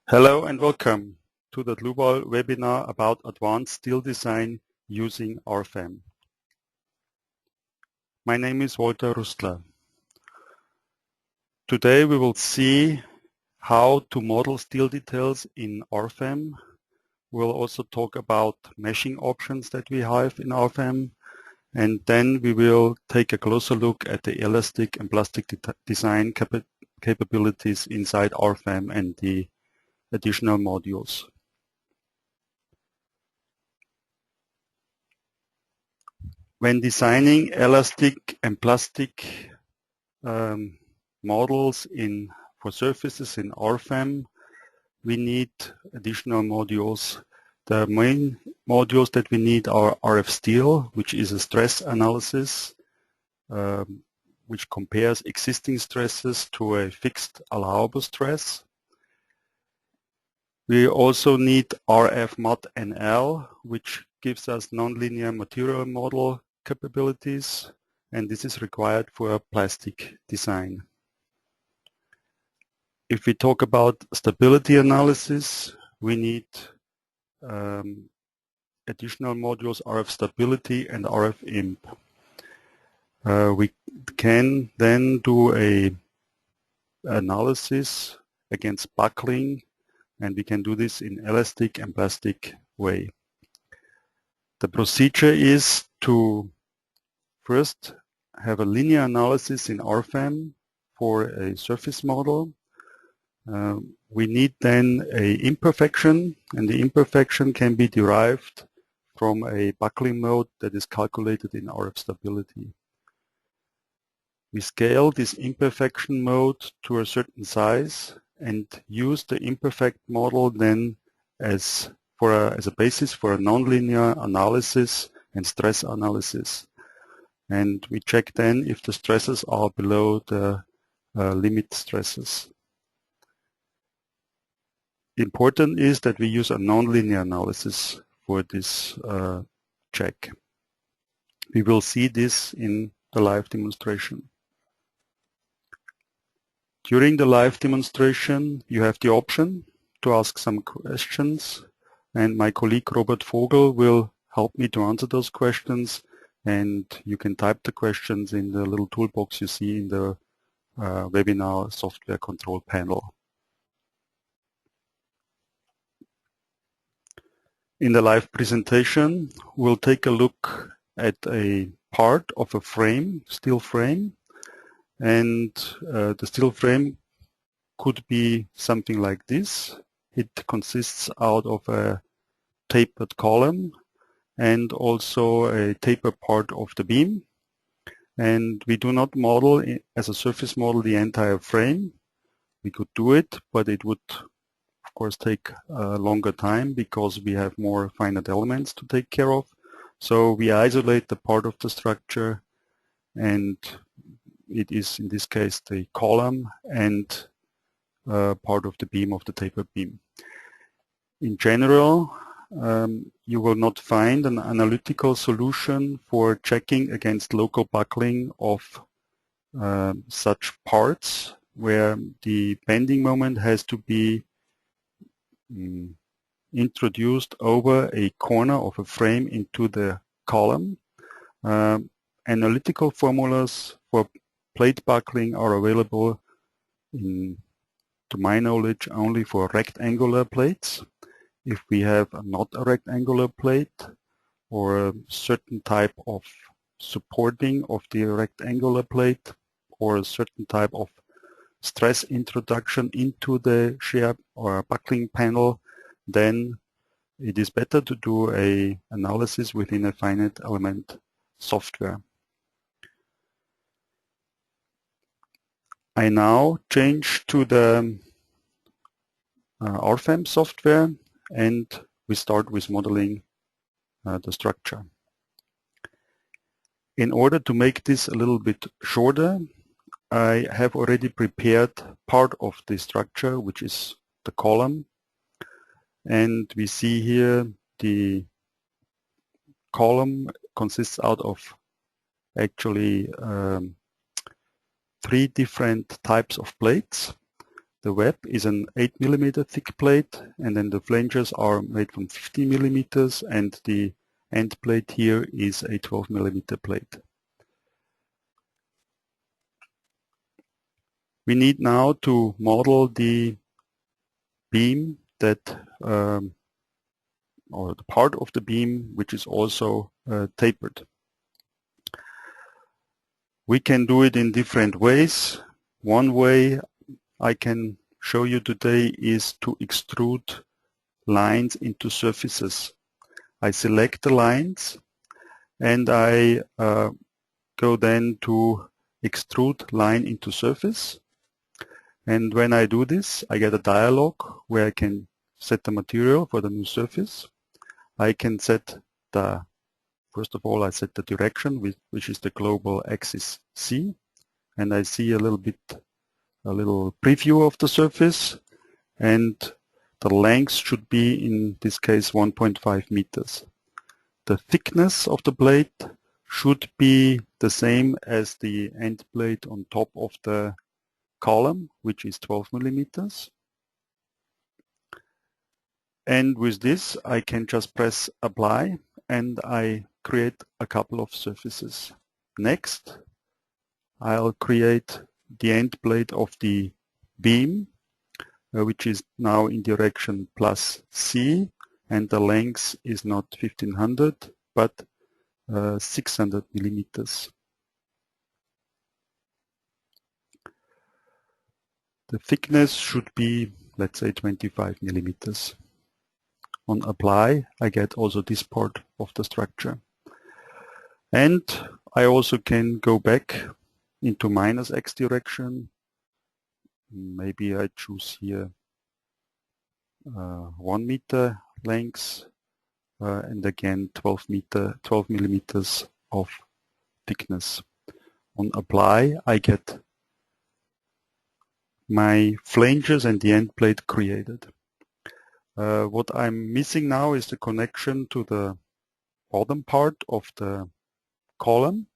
Hello and welcome to the Dlubal webinar about advanced steel design using RFEM. My name is Walter Rustler. Today we will see how to model steel details in RFEM. We'll also talk about meshing options that we have in RFEM, and then we will take a closer look at the elastic and plastic design capabilities inside RFEM and the additional modules. When designing elastic and plastic models for surfaces in RFEM, we need additional modules. The main modules that we need are RF steel, which is a stress analysis, which compares existing stresses to a fixed allowable stress. We also need RF mod NL, which gives us nonlinear material model capabilities, and this is required for plastic design. If we talk about stability analysis, we need additional modules RF stability and RFEM. We can then do an analysis against buckling, and we can do this in elastic and plastic way. The procedure is to first have a linear analysis in RFEM for a surface model. We need then an imperfection, and the imperfection can be derived from a buckling mode that is calculated in RF stability. We scale this imperfection mode to a certain size and use the imperfect model then as a basis for a nonlinear analysis and stress analysis. And we check then if the stresses are below the limit stresses. Important is that we use a nonlinear analysis for this check. We will see this in the live demonstration. During the live demonstration, you have the option to ask some questions, and my colleague Robert Vogel will help me to answer those questions, and you can type the questions in the little toolbox you see in the webinar software control panel. In the live presentation, we'll take a look at a part of a frame, steel frame, and the steel frame could be something like this. It consists out of a tapered column and also a tapered part of the beam. And we do not model as a surface model the entire frame. We could do it, but it would of course take a longer time because we have more finite elements to take care of. So we isolate the part of the structure, and it is in this case the column and part of the beam of the tapered beam. In general, you will not find an analytical solution for checking against local buckling of such parts where the bending moment has to be introduced over a corner of a frame into the column. Analytical formulas for plate buckling are available, to my knowledge, only for rectangular plates. If we have not a rectangular plate or a certain type of supporting of the rectangular plate or a certain type of stress introduction into the shear or buckling panel, then it is better to do an analysis within a finite element software. I now change to the RFEM software, and we start with modeling the structure. In order to make this a little bit shorter, I have already prepared part of the structure, which is the column, and we see here the column consists out of actually 3 different types of plates. The web is an 8 millimeter thick plate, and then the flanges are made from 15 millimeters, and the end plate here is a 12 millimeter plate. We need now to model the beam that, or the part of the beam which is also tapered. We can do it in different ways. One way I can show you today is to extrude lines into surfaces. I select the lines and I go then to extrude line into surface. And when I do this, I get a dialog where I can set the material for the new surface. I can set the, first of all, I set the direction, which is the global axis C, and I see a little preview of the surface, and the length should be, in this case, 1.5 meters. The thickness of the plate should be the same as the end plate on top of the column, which is 12 millimeters. And with this, I can just press apply and I create a couple of surfaces. Next, I'll create the end plate of the beam, which is now in direction plus C, and the length is not 1500 but 600 millimeters. The thickness should be, let's say, 25 millimeters. On apply, I get also this part of the structure. And I also can go back into minus X direction. Maybe I choose here 1 meter length and again 12 millimeters of thickness. On apply, I get my flanges and the end plate created. What I'm missing now is the connection to the bottom part of the column,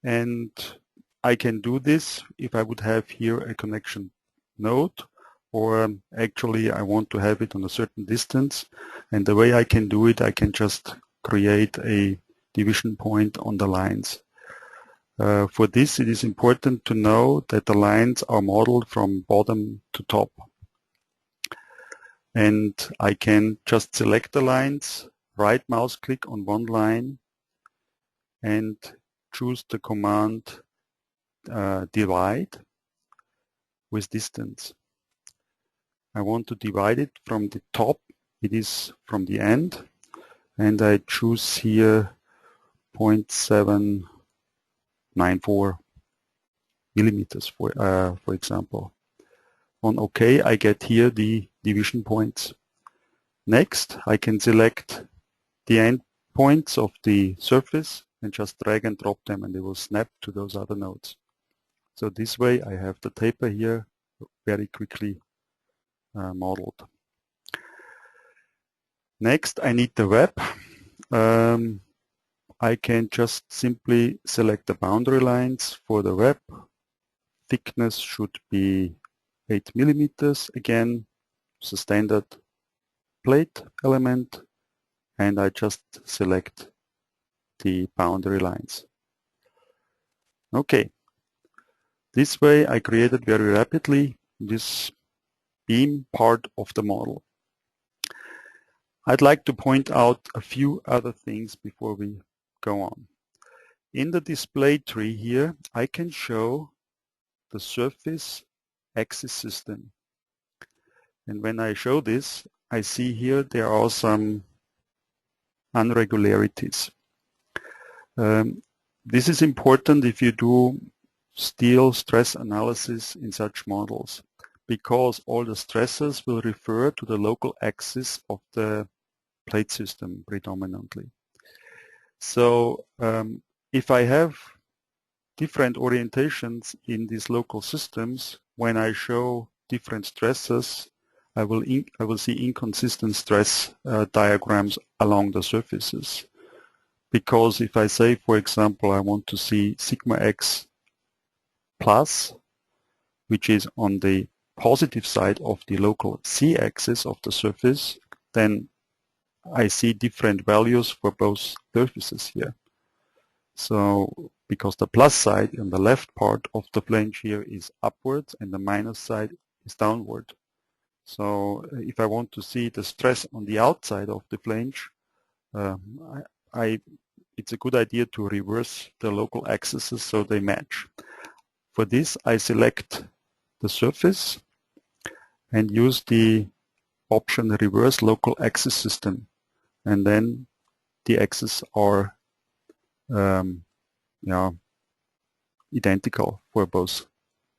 and I can do this if I would have here a connection node, or actually I want to have it on a certain distance, and the way I can do it, I can just create a division point on the lines. For this, it is important to know that the lines are modeled from bottom to top. And I can just select the lines, right mouse click on one line, and choose the command divide with distance. I want to divide it from the top, it is from the end, and I choose here 0.794 millimeters for example. On OK, I get here the division points. Next, I can select the end points of the surface and just drag and drop them, and they will snap to those other nodes. So this way I have the taper here very quickly modeled. Next, I need the web. I can just simply select the boundary lines for the web. Thickness should be 8 millimeters again. It's a standard plate element, and I just select the boundary lines. Okay, this way I created very rapidly this beam part of the model. I'd like to point out a few other things before we go on. In the display tree here, I can show the surface axis system. And when I show this, I see here there are some irregularities. This is important if you do steel stress analysis in such models, because all the stresses will refer to the local axis of the plate system predominantly. So if I have different orientations in these local systems, when I show different stresses, I will see inconsistent stress diagrams along the surfaces. Because if I say, for example, I want to see sigma x plus, which is on the positive side of the local z-axis of the surface, then I see different values for both surfaces here. So because the plus side on the left part of the flange here is upwards and the minus side is downward. So if I want to see the stress on the outside of the flange, it's a good idea to reverse the local axes so they match. For this, I select the surface and use the option reverse local axis system, and then the axes are identical for both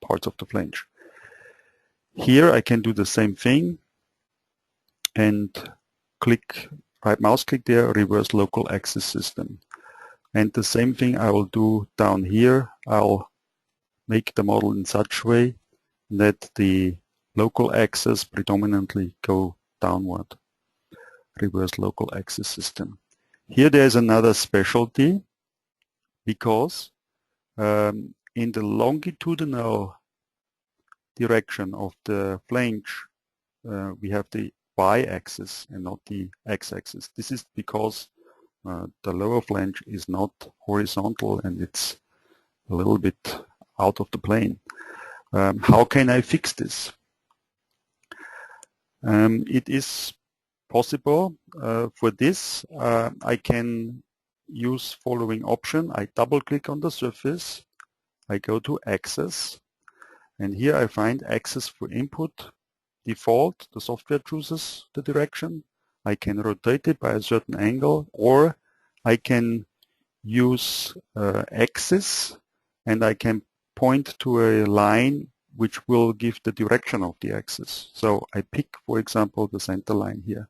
parts of the flange. Here I can do the same thing and click, right mouse click there, reverse local axis system. And the same thing I will do down here. I'll make the model in such a way that the local axes predominantly go downward. Reverse local axis system. Here there's another specialty, because in the longitudinal direction of the flange we have the y-axis and not the x-axis. This is because the lower flange is not horizontal and it's a little bit out of the plane. How can I fix this? It is possible. For this I can use following option. I double click on the surface, I go to axis, and here I find axis for input. Default, the software chooses the direction. I can rotate it by a certain angle, or I can use axis and I can point to a line which will give the direction of the axis. So I pick, for example, the center line here.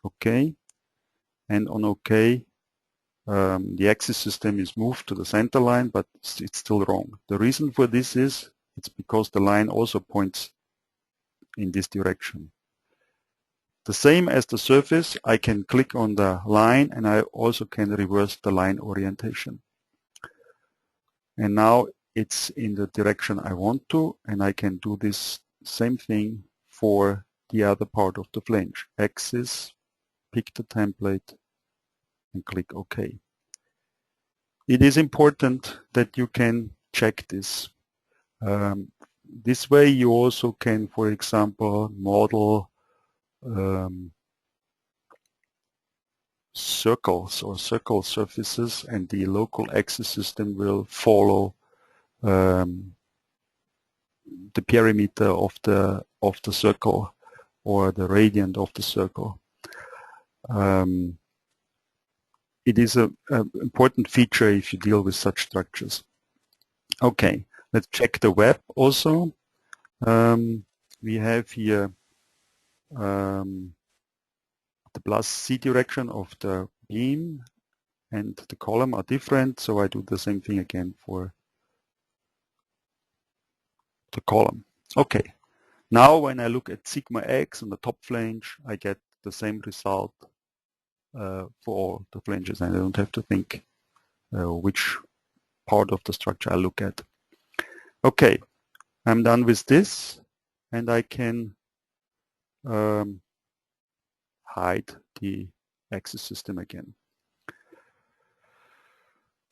OK, and on OK the axis system is moved to the center line, but it's still wrong. The reason for this is it's because the line also points in this direction. The same as the surface, I can click on the line and I also can reverse the line orientation. And now it's in the direction I want to, and I can do this same thing for the other part of the flange. Axis, pick the template and click OK. It is important that you can check this. This way you also can, for example, model circles or circle surfaces, and the local axis system will follow the perimeter of the circle or the radiant of the circle. It is an important feature if you deal with such structures. Okay, let's check the web also. We have here the plus C direction of the beam and the column are different, so I do the same thing again for the column. Okay, now when I look at sigma x on the top flange, I get the same result for all the flanges, and I don't have to think which part of the structure I look at. Okay, I'm done with this, and I can hide the axis system again.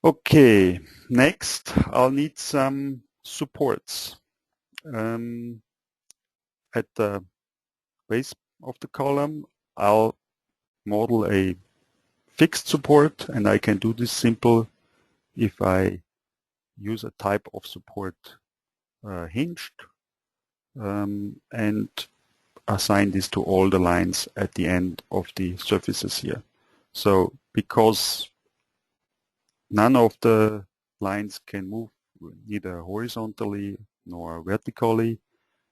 Okay, next I'll need some supports. At the base of the column, I'll model a fixed support, and I can do this simple if I use a type of support hinged and assign this to all the lines at the end of the surfaces here. So because none of the lines can move neither horizontally nor vertically,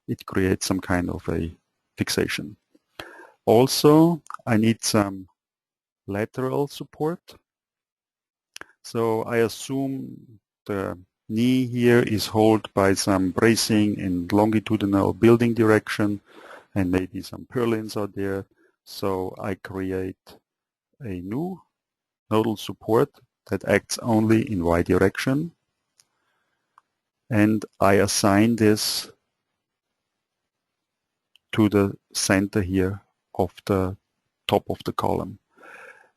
it creates some kind of a fixation. Also, I need some lateral support. So I assume the knee here is held by some bracing in longitudinal building direction, and maybe some purlins are there. So I create a new nodal support that acts only in y direction, and I assign this to the center here of the top of the column.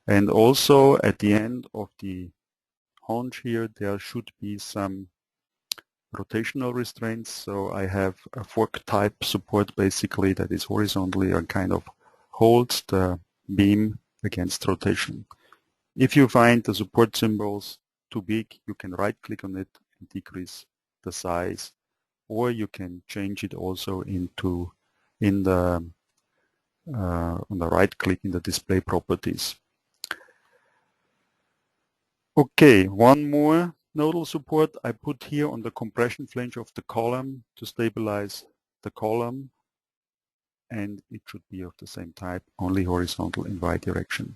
And also at the end of the haunch here, there should be some rotational restraints. So I have a fork type support basically that is horizontally and kind of holds the beam against rotation. If you find the support symbols too big, you can right click on it and decrease the size, or you can change it also into on the right click in the display properties. Okay, one more nodal support I put here on the compression flange of the column to stabilize the column, and it should be of the same type, only horizontal in right direction.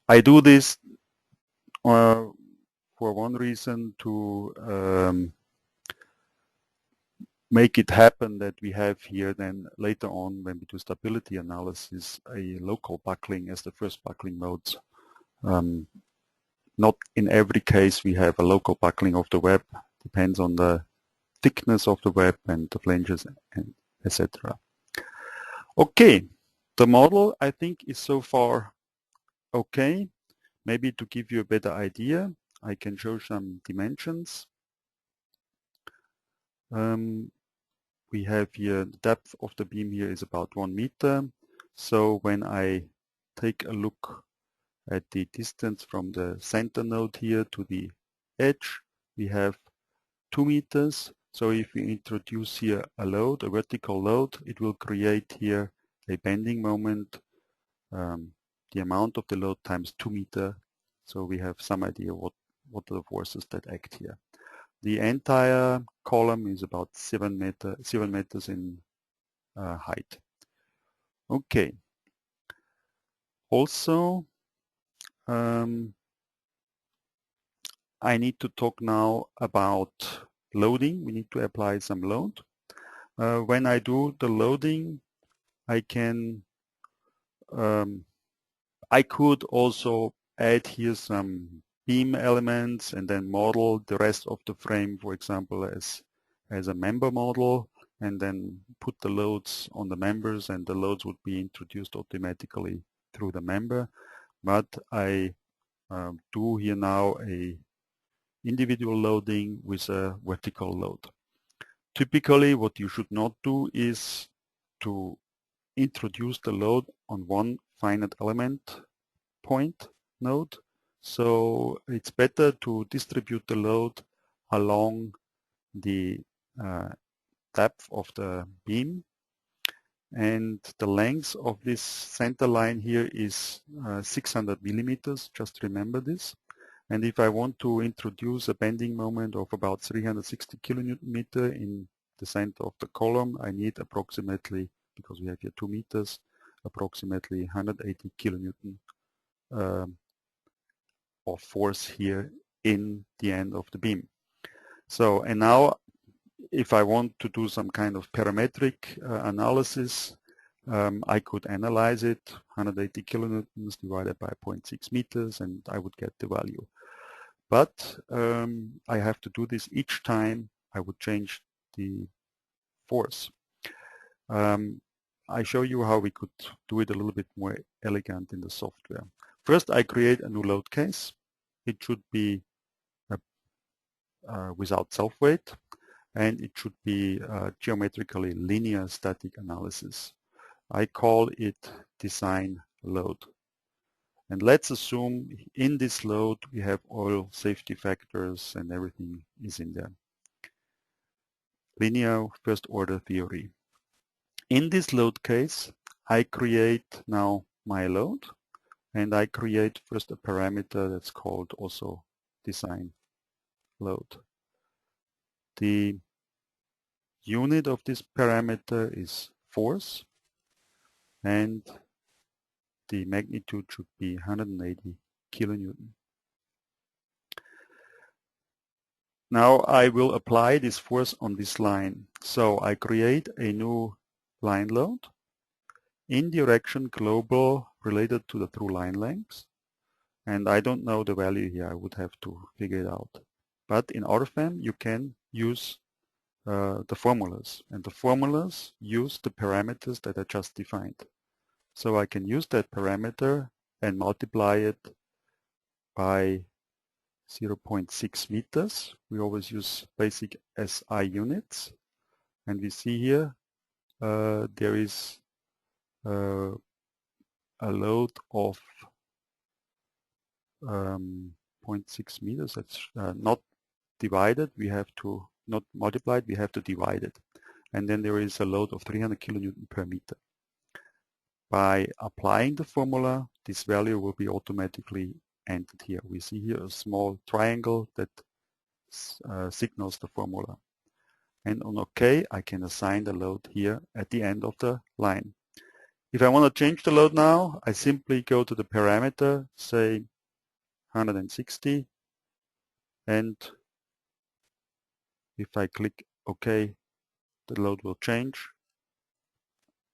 I do this for one reason, to make it happen that we have here then later on when we do stability analysis a local buckling as the first buckling mode. Not in every case we have a local buckling of the web, depends on the thickness of the web and the flanges and etc. Okay, the model I think is so far okay. Maybe to give you a better idea, I can show some dimensions. We have here the depth of the beam here is about 1 meter. So when I take a look at the distance from the center node here to the edge, we have 2 meters. So if we introduce here a load, a vertical load, it will create here a bending moment, the amount of the load times 2 meters. So we have some idea what are the forces that act here. The entire column is about 7 meters in height. Okay. Also, I need to talk now about loading. We need to apply some load. When I do the loading, I could also add here some beam elements and then model the rest of the frame, for example, as a member model, and then put the loads on the members, and the loads would be introduced automatically through the member. But I do here now a individual loading with a vertical load. Typically what you should not do is to introduce the load on one finite element point node. So it's better to distribute the load along the depth of the beam, and the length of this center line here is 600 millimeters, just remember this. And if I want to introduce a bending moment of about 360 kilonewton in the center of the column, I need approximately, because we have here 2 meters, approximately 180 kilonewton of force here in the end of the beam. So, and now if I want to do some kind of parametric analysis, I could analyze it, 180 kilonewtons divided by 0.6 meters, and I would get the value. But I have to do this each time I would change the force. I show you how we could do it a little bit more elegant in the software. First, I create a new load case. It should be without self-weight, and it should be geometrically linear static analysis. I call it design load. And let's assume in this load we have all safety factors and everything is in there. Linear first order theory. In this load case, I create now my load, and I create first a parameter that's called also design load. The unit of this parameter is force, and the magnitude should be 180 kilonewton. Now I will apply this force on this line. So I create a new line load in direction global related to the through line length. And I don't know the value here. I would have to figure it out. But in RFEM you can use the formulas, and the formulas use the parameters that I just defined. So I can use that parameter and multiply it by 0.6 meters. We always use basic SI units, and we see here there is a load of 0.6 meters. That's not divided. We have to not multiplied. We have to divide it, and then there is a load of 300 kilonewton per meter. By applying the formula, this value will be automatically entered here. We see here a small triangle that signals the formula. And on OK, I can assign the load here at the end of the line. If I want to change the load now, I simply go to the parameter, say 160, and if I click OK, the load will change.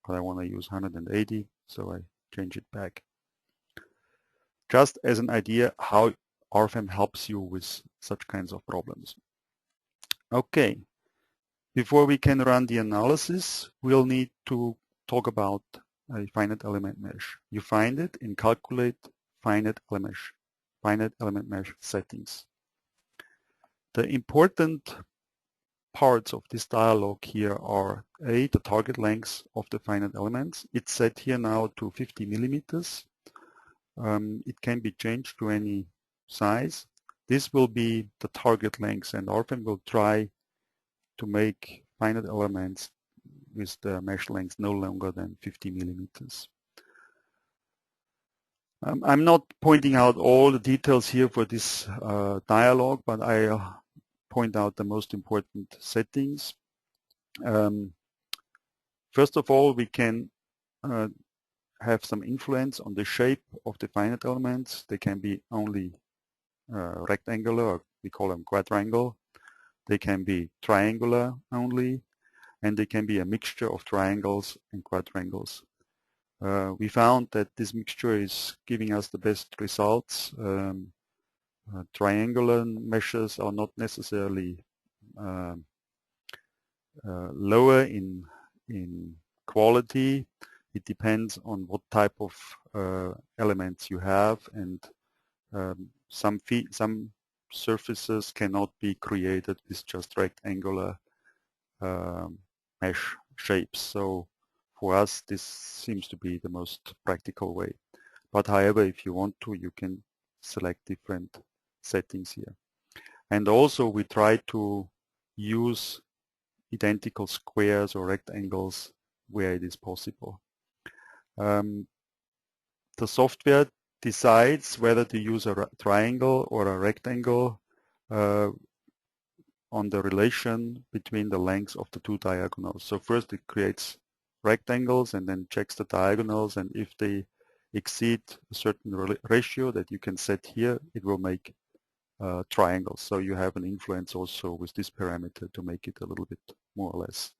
But I want to use 180, so I change it back. Just as an idea how RFEM helps you with such kinds of problems. Okay, before we can run the analysis, we'll need to talk about a finite element mesh. You find it in Calculate Finite Element Mesh Settings. The important parts of this dialog here are A, the target length of the finite elements. It's set here now to 50 millimeters. It can be changed to any size. This will be the target length, and RFEM will try to make finite elements with the mesh length no longer than 50 millimeters. I'm not pointing out all the details here for this dialog, but I point out the most important settings. First of all, we can have some influence on the shape of the finite elements. They can be only rectangular, or we call them quadrangle. They can be triangular only, and they can be a mixture of triangles and quadrangles. We found that this mixture is giving us the best results. Triangular meshes are not necessarily lower in quality. It depends on what type of elements you have, and some surfaces cannot be created with just rectangular mesh shapes. So for us, this seems to be the most practical way. But however, if you want to, you can select different settings here. And also we try to use identical squares or rectangles where it is possible. The software decides whether to use a triangle or a rectangle on the relation between the lengths of the two diagonals. So first it creates rectangles and then checks the diagonals, and if they exceed a certain ratio that you can set here, it will make triangles. So you have an influence also with this parameter to make it a little bit more or less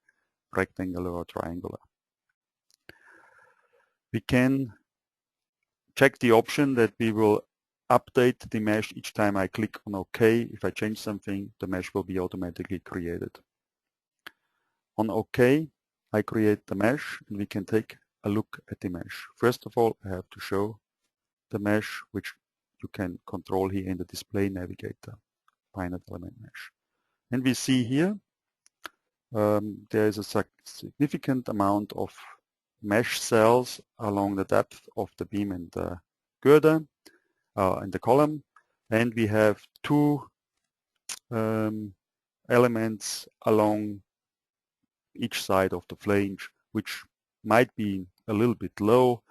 rectangular or triangular. We can check the option that we will update the mesh each time I click on OK. If I change something, the mesh will be automatically created. On OK, I create the mesh, and we can take a look at the mesh. First of all, I have to show the mesh, which you can control here in the display navigator, finite element mesh. And we see here there is a significant amount of mesh cells along the depth of the beam and the girder and the column, and we have two elements along each side of the flange, which might be a little bit low,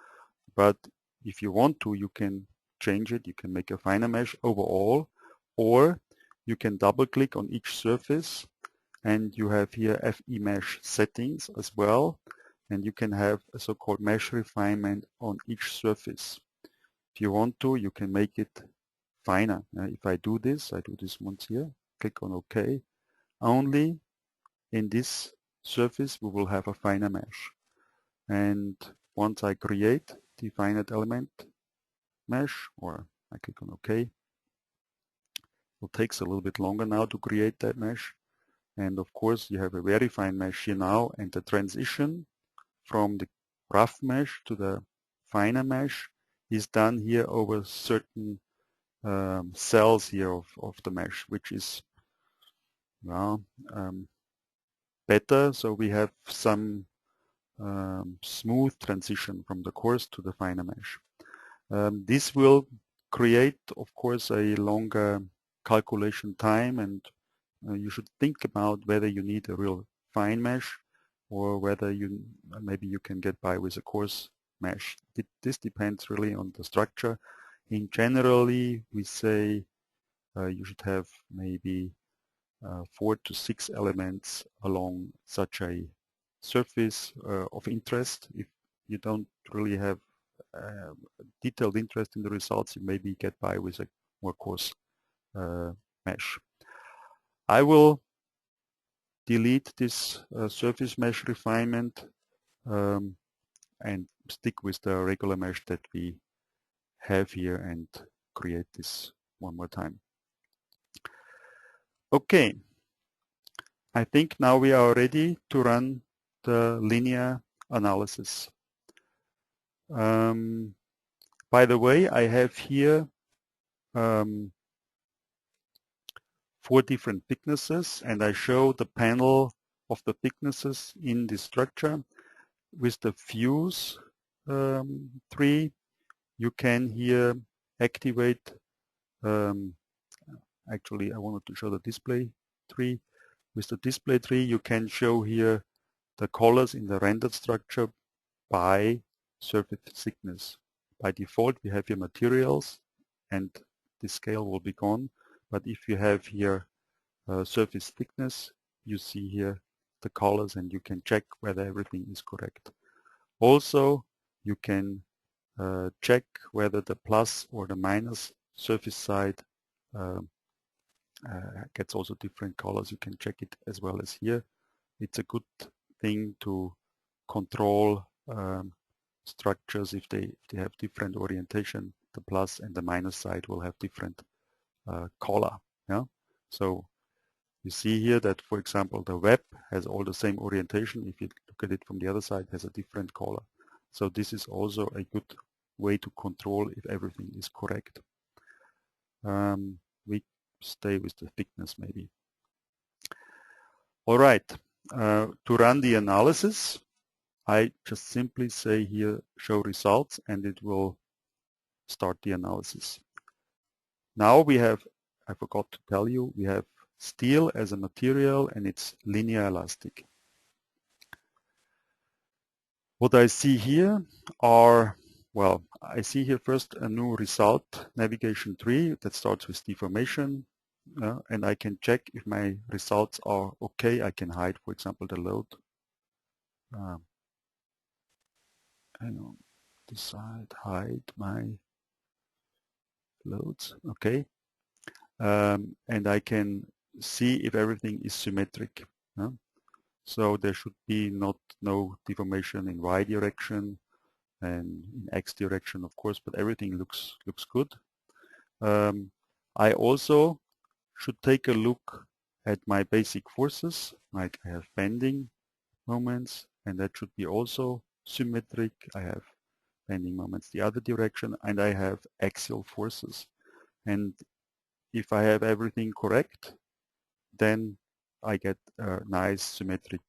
but if you want to, you can change it. You can make a finer mesh overall, or you can double click on each surface, and you have here FE mesh settings as well, and you can have a so-called mesh refinement on each surface. If you want to, you can make it finer. If I do this once here, click on OK. Only in this surface we will have a finer mesh. And once I create the finite element mesh, or I click on OK, it takes a little bit longer now to create that mesh. And of course, you have a very fine mesh here now, and the transition from the rough mesh to the finer mesh is done here over certain cells here of the mesh, which is well, better. So we have some smooth transition from the coarse to the finer mesh. This will create, of course, a longer calculation time, and you should think about whether you need a real fine mesh or whether maybe you can get by with a coarse mesh. This depends really on the structure. In generally, we say you should have maybe 4 to 6 elements along such a surface of interest. If you don't really have detailed interest in the results, you maybe get by with a more coarse mesh. I will delete this surface mesh refinement and stick with the regular mesh that we have here and create this one more time. Okay, I think now we are ready to run the linear analysis. By the way, I have here 4 different thicknesses, and I show the panel of the thicknesses in this structure. With the fuse tree, you can here activate, actually I wanted to show the display tree. With the display tree, you can show here the colors in the rendered structure by surface thickness. By default, we have here materials, and the scale will be gone. But if you have here surface thickness, you see here the colors, and you can check whether everything is correct. Also, you can check whether the plus or the minus surface side gets also different colors. You can check it as well as here. It's a good thing to control structures if they have different orientation. The plus and the minus side will have different color. Yeah. So you see here that, for example, the web has all the same orientation. If you look at it from the other side, it has a different color. So this is also a good way to control if everything is correct. We stay with the thickness maybe. All right, to run the analysis, I just simply say here, show results, and it will start the analysis. Now we have, I forgot to tell you, we have steel as a material, and it's linear elastic. What I see here are, well, I see here first a new result navigation tree that starts with deformation, and I can check if my results are okay. I can hide, for example, the load. Hang on, decide, hide my loads, okay. And I can see if everything is symmetric. So there should be no deformation in Y direction and in X direction, of course, but everything looks good. I also should take a look at my basic forces, like I have bending moments, and that should be also symmetric. I have bending moments the other direction, and I have axial forces. And if I have everything correct, then I get a nice symmetric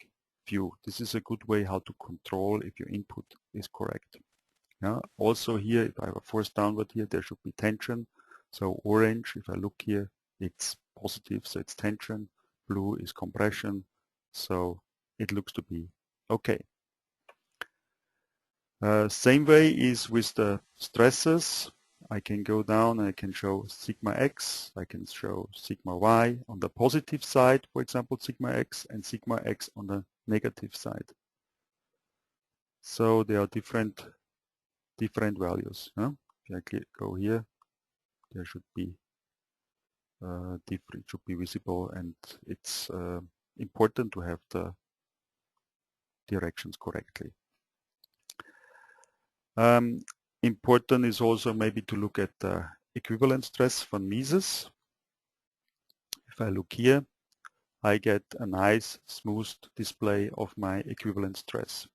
view. This is a good way how to control if your input is correct. Also here, if I have a force downward here, there should be tension. So orange, if I look here, it's positive, so it's tension. Blue is compression, so it looks to be okay. Same way is with the stresses. I can go down and I can show sigma x, I can show sigma y on the positive side, for example, sigma x, and sigma x on the negative side. So there are different values. If I go here, there should be different, should be visible, and it's important to have the directions correctly. Important is also maybe to look at the equivalent stress von Mises. If I look here, I get a nice smooth display of my equivalent stress.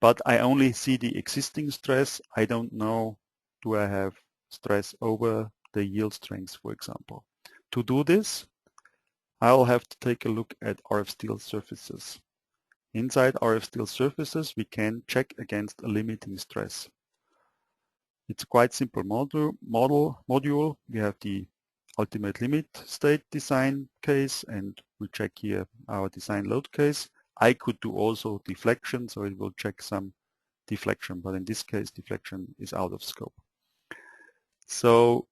But I only see the existing stress. I don't know, do I have stress over the yield strength, for example. To do this, I'll have to take a look at RF steel surfaces. Inside RF steel surfaces, we can check against a limiting stress. It's a quite simple module. We have the ultimate limit state design case, and we check here our design load case. I could do also deflection, so it will check some deflection, but in this case, deflection is out of scope. So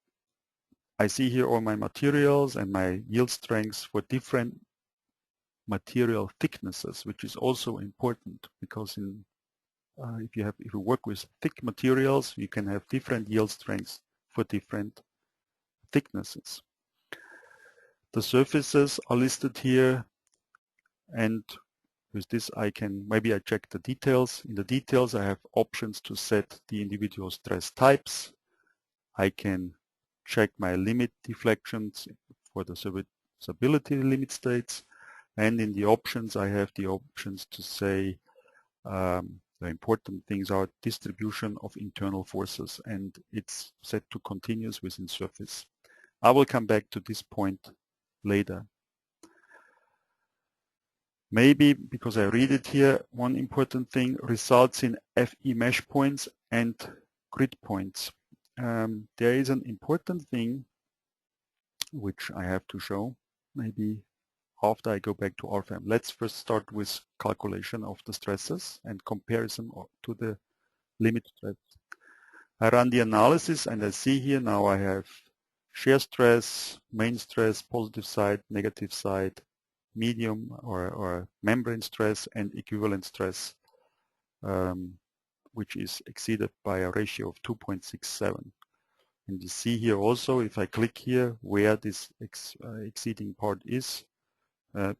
I see here all my materials and my yield strengths for different material thicknesses, which is also important because if you work with thick materials, you can have different yield strengths for different thicknesses. The surfaces are listed here, and with this maybe I check the details. In the details I have options to set the individual stress types. I can check my limit deflections for the serviceability limit states, and in the options I have the options to say the important things are distribution of internal forces, and it's set to continuous within surface. I will come back to this point later. Maybe because I read it here, one important thing results in FE mesh points and grid points. There is an important thing which I have to show maybe after I go back to RFEM. Let's first start with calculation of the stresses and comparison to the limit stress. I run the analysis and I see here now I have shear stress, main stress, positive side, negative side, medium or membrane stress, and equivalent stress, which is exceeded by a ratio of 2.67. And you see here also, if I click here where this exceeding part is,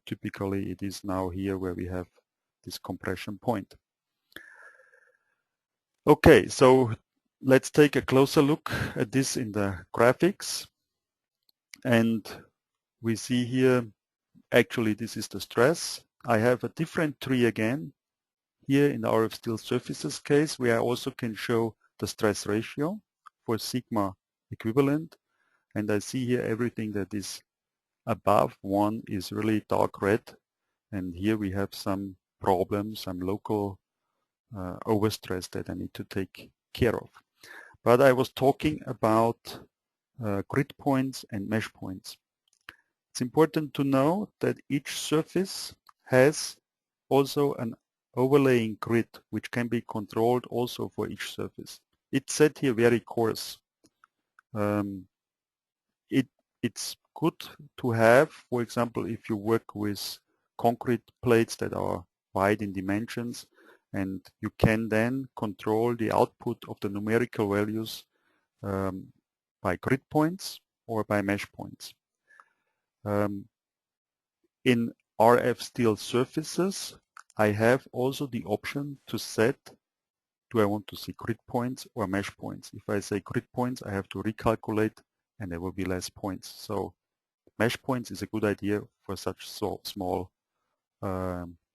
typically it is now here where we have this compression point. Okay, so let's take a closer look at this in the graphics. And we see here, actually this is the stress. I have a different tree again here in the RF steel surfaces case, where I also can show the stress ratio for sigma equivalent. And I see here everything that is above 1 is really dark red. And here we have some problems, some local overstress that I need to take care of. But I was talking about grid points and mesh points. It's important to know that each surface has also an overlaying grid which can be controlled also for each surface. It's set here very coarse. It's good to have, for example, if you work with concrete plates that are wide in dimensions, and you can then control the output of the numerical values by grid points or by mesh points. In RF steel surfaces, I have also the option to set, do I want to see grid points or mesh points? If I say grid points, I have to recalculate and there will be less points. So mesh points is a good idea for such small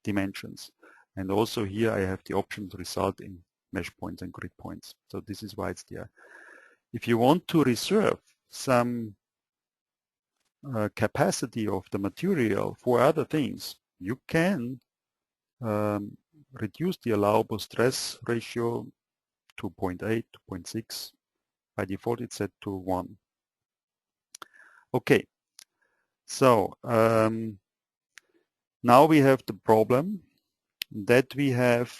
dimensions. And also here I have the option to result in mesh points and grid points. So this is why it's there. If you want to reserve some capacity of the material for other things, you can reduce the allowable stress ratio to 0.8, 0.6. By default it's set to 1. Okay, so now we have the problem that we have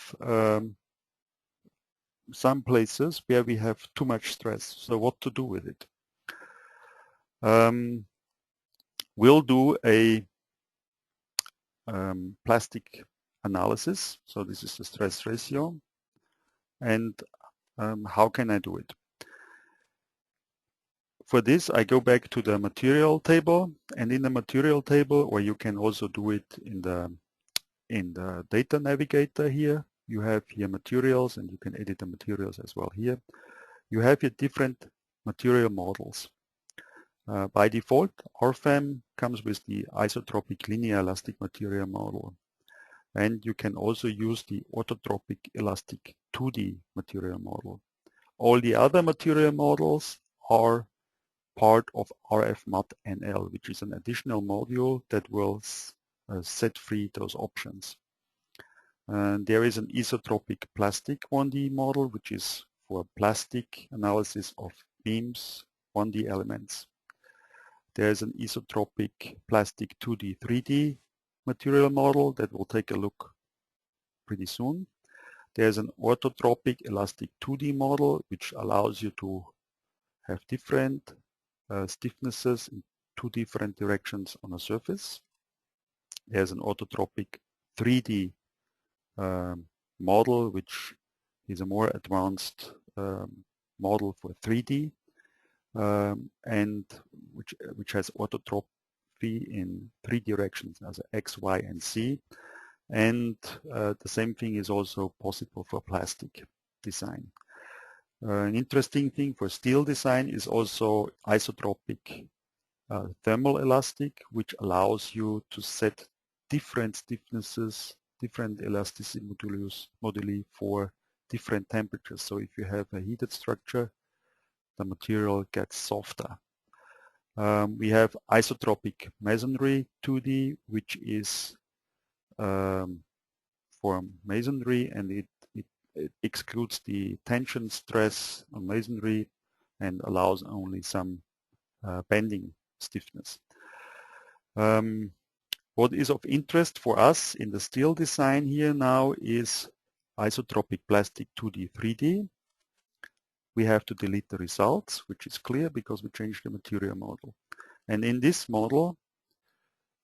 some places where we have too much stress. So what to do with it? We'll do a plastic analysis. So this is the stress ratio. And how can I do it? For this, I go back to the material table, and in the material table, or you can also do it in the data navigator here, you have here materials, and you can edit the materials as well here. You have here different material models. By default, RFEM comes with the isotropic linear elastic material model. And you can also use the orthotropic elastic 2D material model. All the other material models are part of RFMAT-NL, which is an additional module that will set free those options. And there is an isotropic plastic 1D model, which is for plastic analysis of beams, 1D elements. There is an isotropic plastic 2D, 3D material model that we'll take a look pretty soon. There's an orthotropic elastic 2D model, which allows you to have different stiffnesses in 2 different directions on a surface. There's an orthotropic 3D model, which is a more advanced model for 3D and which has orthotropy in 3 directions as X, Y, and Z. And the same thing is also possible for plastic design. An interesting thing for steel design is also isotropic thermal elastic, which allows you to set different stiffnesses, different elasticity moduli for different temperatures. So if you have a heated structure, the material gets softer. We have isotropic masonry 2D, which is for masonry, and it excludes the tension stress on masonry and allows only some bending stiffness. What is of interest for us in the steel design here now is isotropic plastic 2D, 3D. We have to delete the results, which is clear because we changed the material model. And in this model,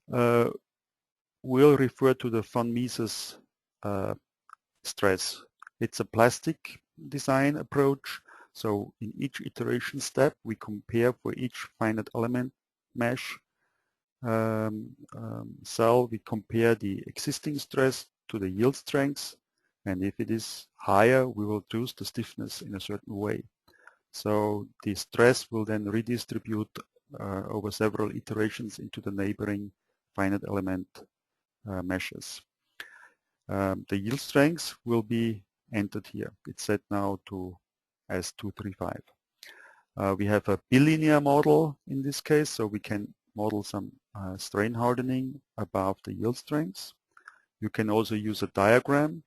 we'll refer to the von Mises stress. It's a plastic design approach. So in each iteration step, we compare for each finite element mesh cell, we compare the existing stress to the yield strengths. And if it is higher, we will reduce the stiffness in a certain way. So the stress will then redistribute over several iterations into the neighboring finite element meshes. The yield strength will be entered here. It's set now to S235. We have a bilinear model in this case, so we can model some strain hardening above the yield strengths. You can also use a diagram.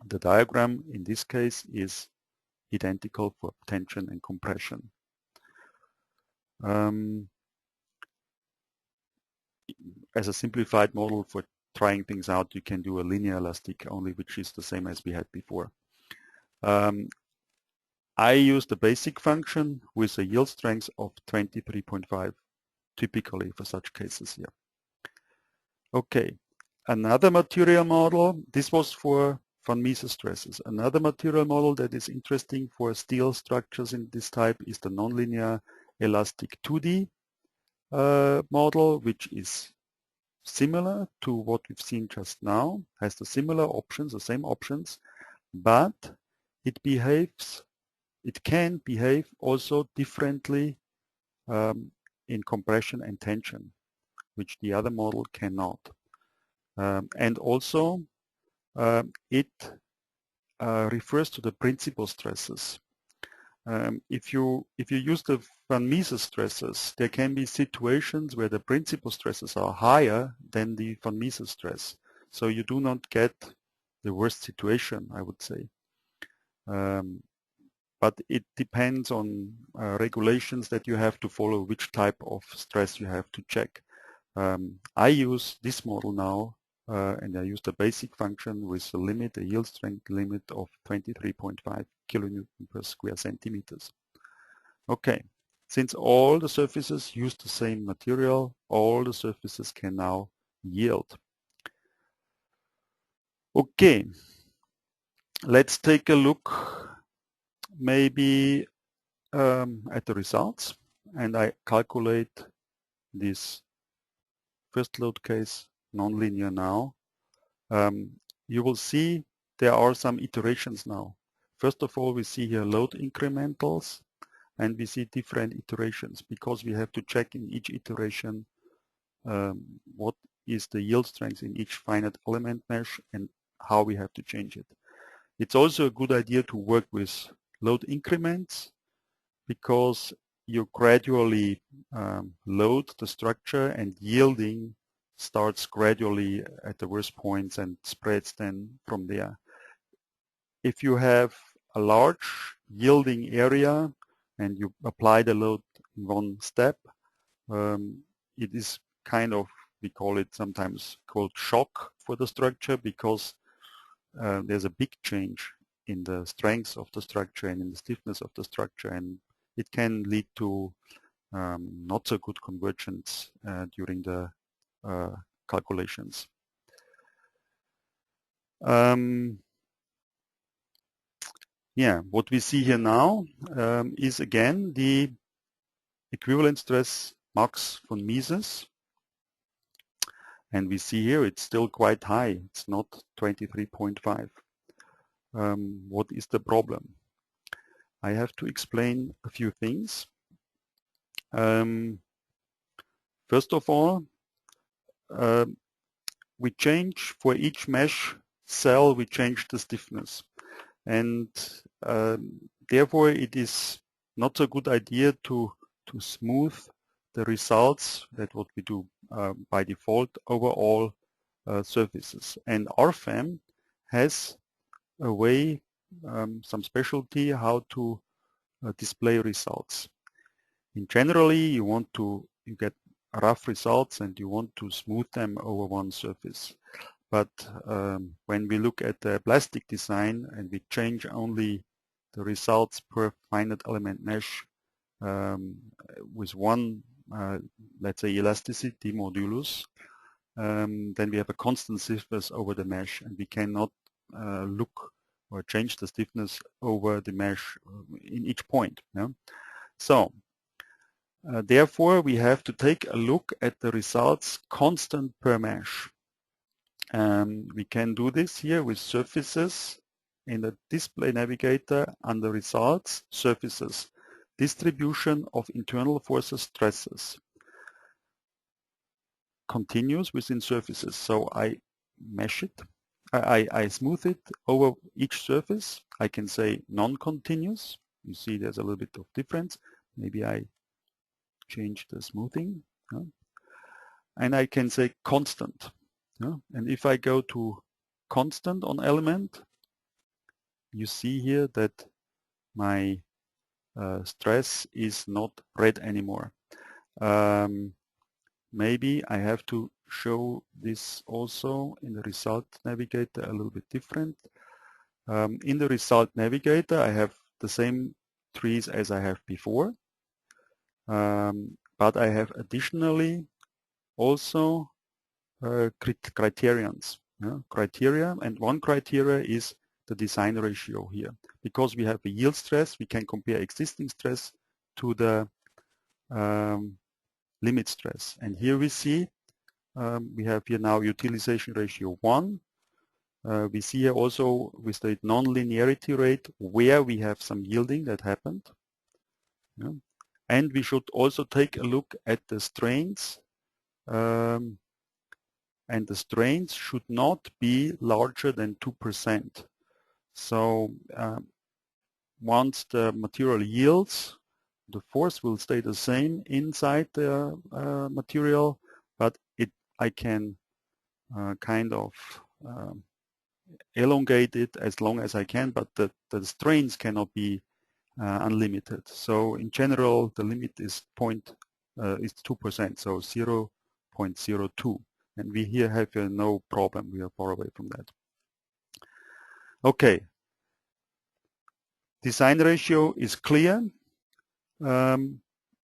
The diagram in this case is identical for tension and compression. As a simplified model for trying things out, you can do a linear elastic only, which is the same as we had before. I use the basic function with a yield strength of 23.5, typically for such cases here. Okay, another material model, this was for von Mises stresses. Another material model that is interesting for steel structures in this type is the nonlinear elastic 2D model, which is similar to what we've seen just now, has the similar options, the same options, but it can behave also differently in compression and tension, which the other model cannot. And also it refers to the principal stresses. If you use the von Mises stresses, there can be situations where the principal stresses are higher than the von Mises stress. So you do not get the worst situation, I would say. But it depends on regulations that you have to follow, which type of stress you have to check. I use this model now, and I use the basic function with a limit, a yield strength limit of 23.5 kilonewton per square centimeters. Okay, since all the surfaces use the same material, all the surfaces can now yield. Okay, let's take a look maybe at the results, and I calculate this first load case nonlinear now. You will see there are some iterations now. First of all, we see here load incrementals, and we see different iterations because we have to check in each iteration what is the yield strength in each finite element mesh and how we have to change it. It's also a good idea to work with load increments because you gradually load the structure and yielding starts gradually at the worst points and spreads then from there. If you have a large yielding area and you apply the load in one step, it is kind of, we call it sometimes called shock for the structure because there's a big change in the strength of the structure and in the stiffness of the structure, and it can lead to not so good convergence during the calculations. Yeah, what we see here now is again the equivalent stress max von Mises. And we see here it's still quite high. It's not 23.5. What is the problem? I have to explain a few things. First of all, we change for each mesh cell, we change the stiffness. And therefore it is not a good idea to smooth the results, that what we do by default over all surfaces. And RFEM has a way, some specialty how to display results. In generally, you get rough results and you want to smooth them over one surface. But when we look at the plastic design and we change only the results per finite element mesh with one, let's say, elasticity modulus, then we have a constant stiffness over the mesh, and we cannot look or change the stiffness over the mesh in each point. Yeah? So therefore, we have to take a look at the results constant per mesh. We can do this here with surfaces in the display navigator under results, surfaces, distribution of internal forces, stresses, continuous within surfaces. So I mesh it, I smooth it over each surface. I can say non-continuous. You see there's a little bit of difference. Maybe I change the smoothing. And I can say constant. And if I go to constant on element, you see here that my stress is not red anymore. Maybe I have to show this also in the result navigator a little bit different. In the result navigator, I have the same trees as I have before, but I have additionally also criterions. Criteria, and one criteria is the design ratio here. Because we have a yield stress, we can compare existing stress to the limit stress. And here we see we have here now utilization ratio 1. We see here also with the non-linearity rate where we have some yielding that happened. And we should also take a look at the strains. And the strains should not be larger than 2%. So once the material yields, the force will stay the same inside the material, but I can kind of elongate it as long as I can, but the strains cannot be unlimited. So in general, the limit is 2%, so 0.02. And we here have no problem. We are far away from that. Okay. Design ratio is clear.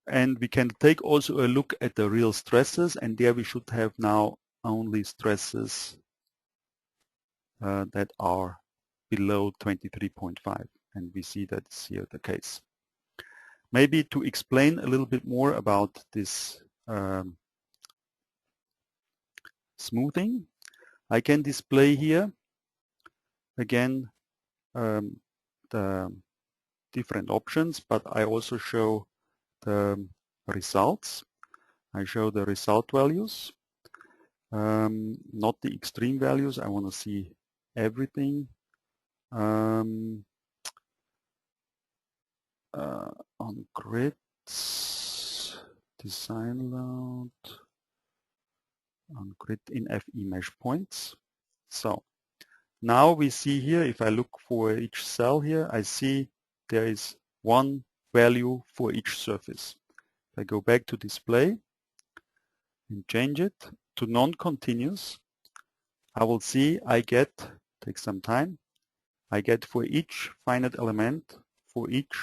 And we can take also a look at the real stresses, and there we should have now only stresses that are below 23.5, and we see that's here the case. Maybe to explain a little bit more about this smoothing, I can display here again the different options, but I also show the results. I show the result values, not the extreme values. I want to see everything. On grids, design load, on grid in FE mesh points. So now we see here, if I look for each cell here, I see there is one value for each surface. If I go back to display and change it to non-continuous, I will see I get, take some time, I get for each finite element, for each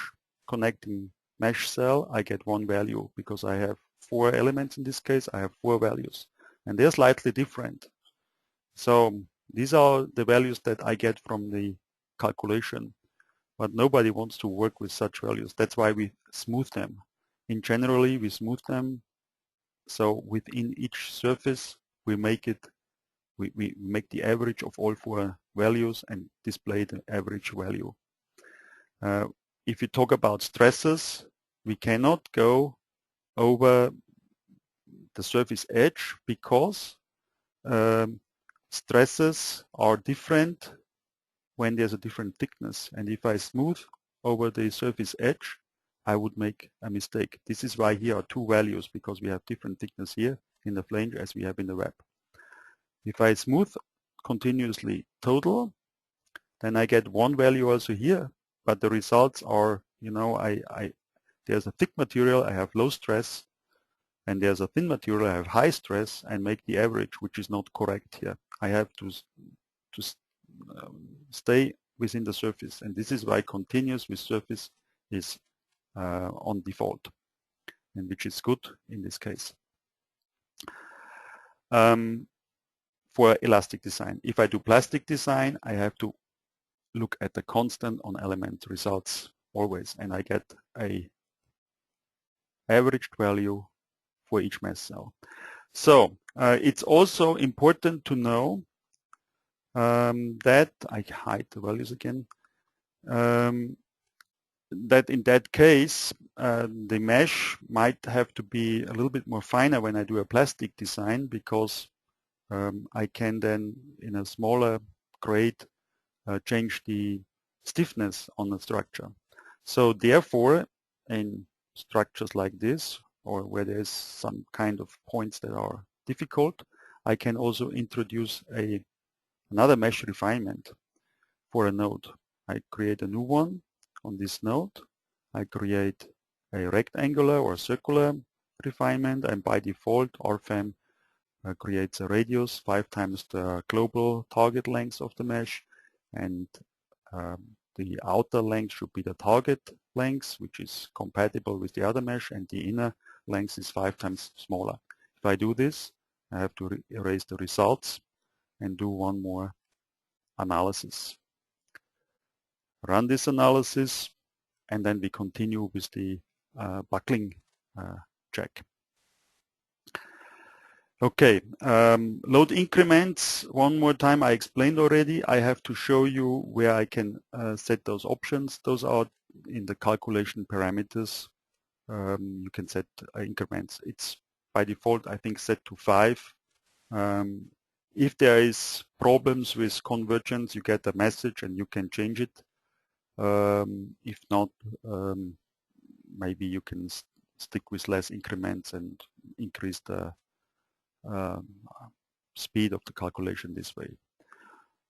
connecting mesh cell, I get one value because I have 4 elements in this case, I have 4 values. And they're slightly different. So these are the values that I get from the calculation. But nobody wants to work with such values. That's why we smooth them. In generally, we smooth them. So within each surface, we make it, we make the average of all 4 values and display the average value. If you talk about stresses, we cannot go over the surface edge because stresses are different when there's a different thickness. And if I smooth over the surface edge, I would make a mistake. This is why here are 2 values, because we have different thickness here in the flange as we have in the web. If I smooth continuously total, then I get 1 value also here, but the results are, you know, there's a thick material, I have low stress, and there's a thin material, I have high stress, and make the average, which is not correct here. I have to stay within the surface, and this is why continuous with surface is on default, and which is good in this case. For elastic design, if I do plastic design, I have to look at the constant on element results always, and I get a averaged value for each mesh cell. So it's also important to know that, I hide the values again, that in that case the mesh might have to be a little bit more finer when I do a plastic design, because I can then in a smaller grade change the stiffness on the structure. So therefore, in structures like this, or where there's some kind of points that are difficult, I can also introduce another mesh refinement for a node. I create a new one on this node. I create a rectangular or circular refinement, and by default RFEM creates a radius 5 times the global target length of the mesh, and the outer length should be the target length, which is compatible with the other mesh, and the inner length is 5 times smaller. If I do this, I have to erase the results and do one more analysis. Run this analysis, and then we continue with the buckling check. Okay, load increments, one more time, I explained already. I have to show you where I can set those options. Those are in the calculation parameters. You can set increments. It's by default, I think, set to 5. If there is problems with convergence, you get a message and you can change it. If not, maybe you can stick with less increments and increase the speed of the calculation this way.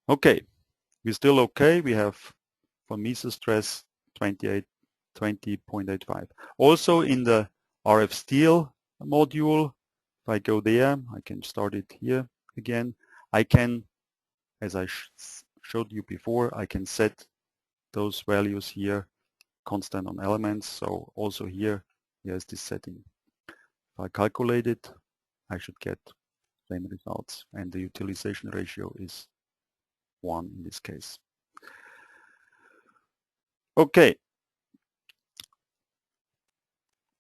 Okay, we're still okay. We have for mesostress 20.85. Also in the RF steel module, if I go there, I can start it here again. I can, as I showed you before, I can set those values here constant on elements. So also here, here's this setting. If I calculate it, I should get same results, and the utilization ratio is 1 in this case. Okay,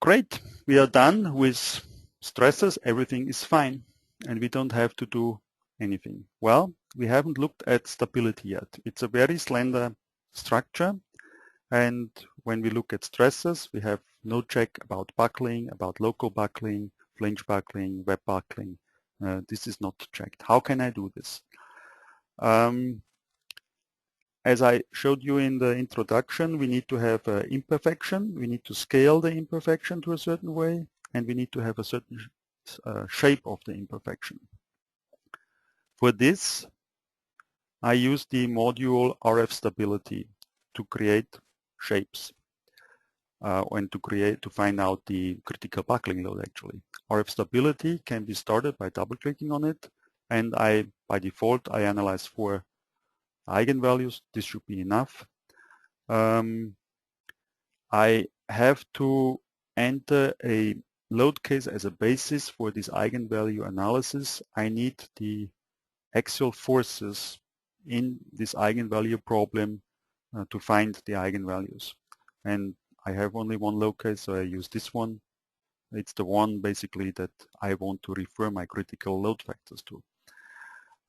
great. We are done with stresses. Everything is fine, and we don't have to do anything. Well, we haven't looked at stability yet. It's a very slender structure, and when we look at stresses, we have no check about buckling, about local buckling, flange buckling, web buckling. This is not checked. How can I do this? As I showed you in the introduction, we need to have an imperfection. We need to scale the imperfection to a certain way, and we need to have a certain shape of the imperfection. For this, I use the module RF stability to create shapes and to find out the critical buckling load actually. RF stability can be started by double-clicking on it, and by default I analyze 4 eigenvalues. This should be enough. I have to enter a load case as a basis for this eigenvalue analysis. I need the axial forces in this eigenvalue problem to find the eigenvalues. And I have only one load case, so I use this one. It's the one basically that I want to refer my critical load factors to.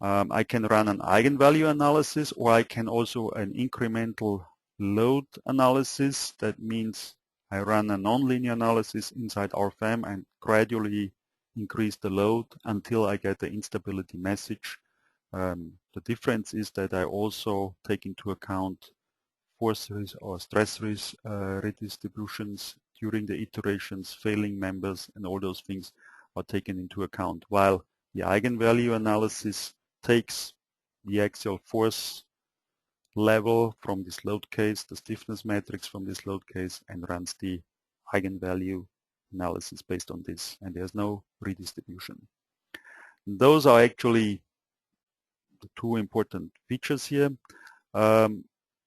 I can run an eigenvalue analysis, or I can also an incremental load analysis. That means I run a nonlinear analysis inside RFEM and gradually increase the load until I get the instability message. The difference is that I also take into account forces or stress redistributions during the iterations, failing members, and all those things are taken into account, while the eigenvalue analysis takes the axial force level from this load case, the stiffness matrix from this load case, and runs the eigenvalue analysis based on this, and there's no redistribution. Those are actually the 2 important features here.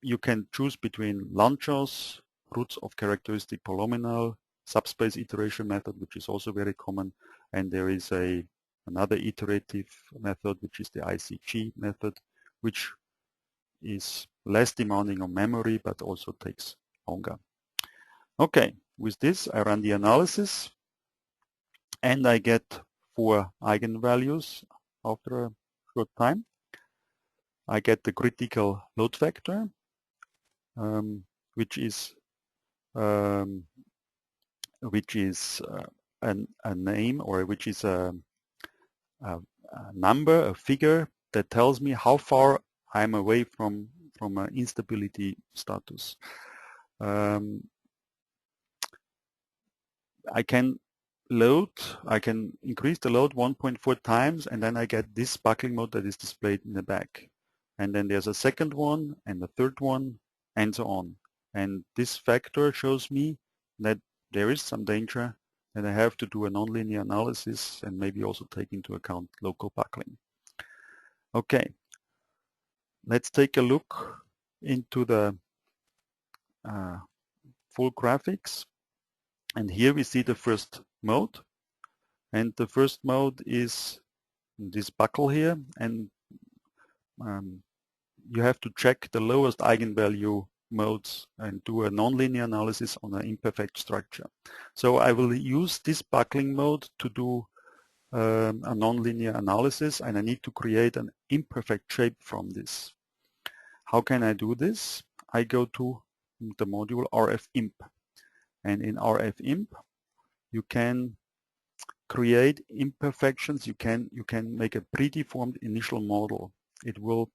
You can choose between Lanczos, roots of characteristic polynomial, subspace iteration method, which is also very common, and there is another iterative method, which is the ICG method, which is less demanding on memory but also takes longer. Okay, with this I run the analysis and I get 4 eigenvalues after a short time. I get the critical load factor, which is a name, or which is a number, a figure that tells me how far I'm away from an instability status. I can increase the load 1.4 times, and then I get this buckling mode that is displayed in the back. And then there's a second one and a third one, and so on. And this factor shows me that there is some danger, and I have to do a nonlinear analysis and maybe also take into account local buckling. Okay, let's take a look into the full graphics. And here we see the first mode. And the first mode is this buckle here. And you have to check the lowest eigenvalue modes and do a nonlinear analysis on an imperfect structure. So I will use this buckling mode to do a nonlinear analysis, and I need to create an imperfect shape from this. How can I do this? I go to the module RFEM, and in RFEM you can create imperfections. You can make a predeformed initial model. It will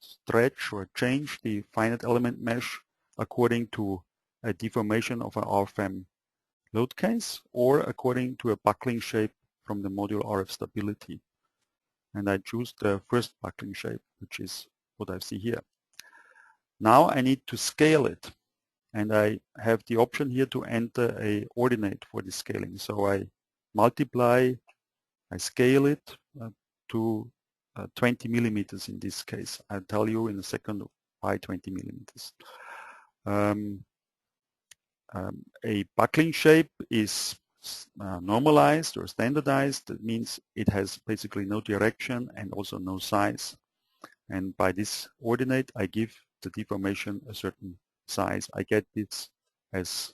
stretch or change the finite element mesh according to a deformation of an RFEM load case or according to a buckling shape from the module RF stability. And I choose the first buckling shape, which is what I see here. Now I need to scale it, and I have the option here to enter a ordinate for the scaling. So I multiply, I scale it to 20 millimeters in this case. I'll tell you in a second why 20 millimeters. A buckling shape is normalized or standardized. That means it has basically no direction and also no size. And by this ordinate, I give the deformation a certain size. I get this as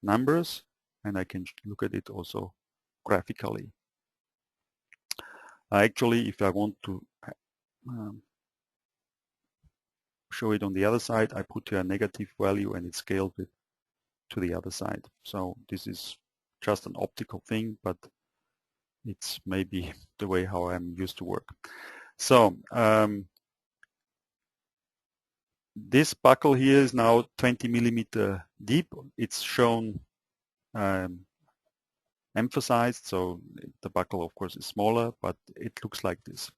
numbers, and I can look at it also graphically. Actually, if I want to show it on the other side, I put here a negative value and it scaled it to the other side. So this is just an optical thing, but it's maybe the way how I'm used to work. So this buckle here is now 20 millimeter deep. It's shown emphasized, so the buckle of course is smaller, but it looks like this.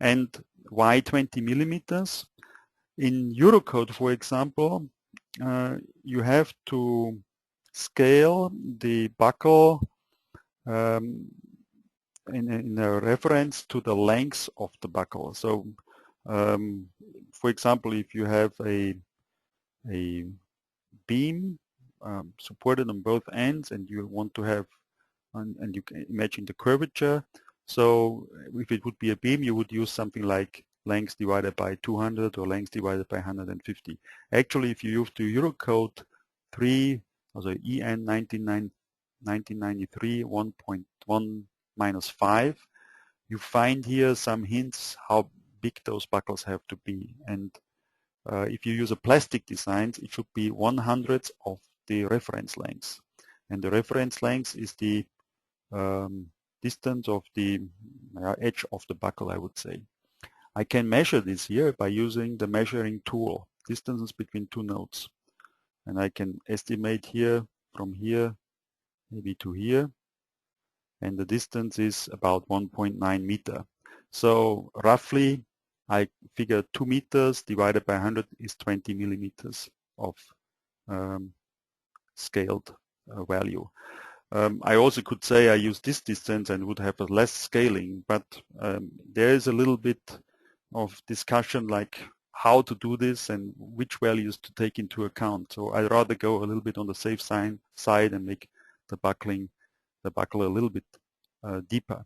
And why 20 millimeters? In Eurocode, for example, you have to scale the buckle in a reference to the length of the buckle. So for example, if you have a beam supported on both ends and you want to have, and you can imagine the curvature, so if it would be a beam, you would use something like length divided by 200 or length divided by 150. Actually, if you use the Eurocode 3, also EN 1993 1.1 minus 5, you find here some hints how big those buckles have to be. And if you use a plastic design, it should be 1/100 of the reference length. And the reference length is the distance of the edge of the buckle, I would say. I can measure this here by using the measuring tool, distances between two nodes. And I can estimate here from here maybe to here. And the distance is about 1.9 meter. So roughly I figure 2 meters divided by 100 is 20 millimeters of scaled value. I also could say I use this distance and would have a less scaling, but there is a little bit of discussion like how to do this and which values to take into account. So I'd rather go a little bit on the safe side and make the buckle a little bit deeper.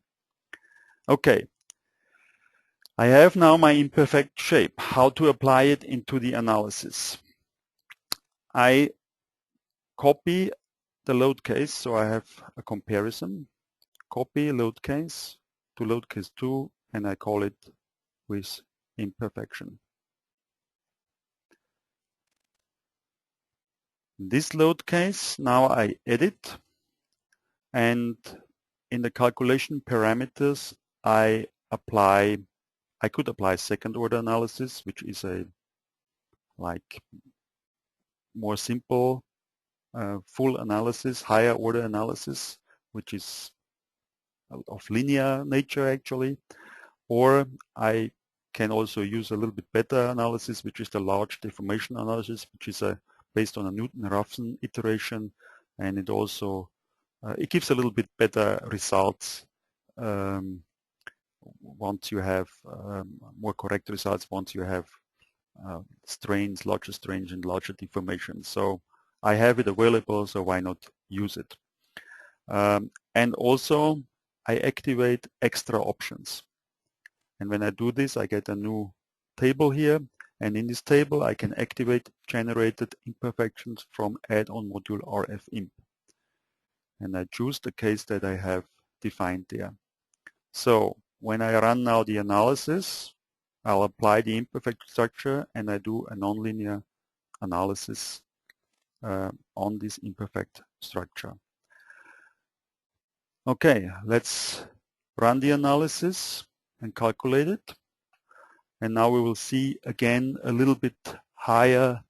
Okay, I have now my imperfect shape. How to apply it into the analysis? I copy the load case, so I have a comparison. Copy load case to load case 2, and I call it with imperfection. This load case, now I edit, and in the calculation parameters I could apply second order analysis, which is a like more simple full analysis, higher order analysis, which is of linear nature actually, or I can also use a little bit better analysis, which is the large deformation analysis, which is based on a Newton-Raphson iteration, and it also it gives a little bit better results once you have more correct results, once you have strains, larger strains and larger deformations. So I have it available, so why not use it? And also I activate extra options. And when I do this, I get a new table here. And in this table, I can activate generated imperfections from add-on module RFEM. And I choose the case that I have defined there. So when I run now the analysis, I'll apply the imperfect structure and I do a nonlinear analysis on this imperfect structure. Okay, let's run the analysis and calculate it. And now we will see again a little bit higher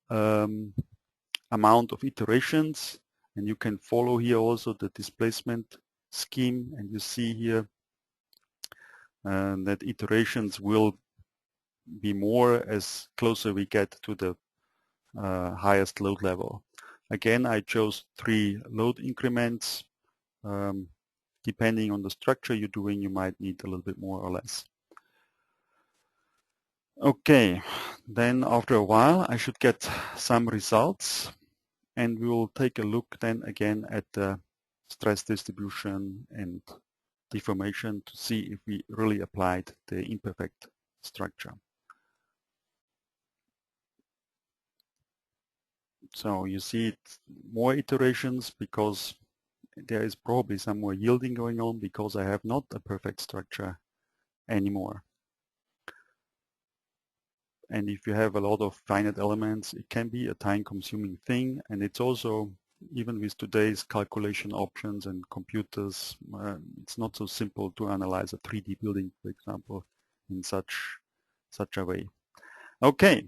amount of iterations. And you can follow here also the displacement scheme, and you see here that iterations will be more as closer we get to the highest load level. Again, I chose 3 load increments. Depending on the structure you're doing, you might need a little bit more or less. Okay, then after a while I should get some results, and we will take a look then again at the stress distribution and deformation to see if we really applied the imperfect structure. So you see it, more iterations because there is probably some more yielding going on because I have not a perfect structure anymore. and if you have a lot of finite elements, it can be a time-consuming thing, and it's also, even with today's calculation options and computers, it's not so simple to analyze a 3D building, for example, in such a way. Okay,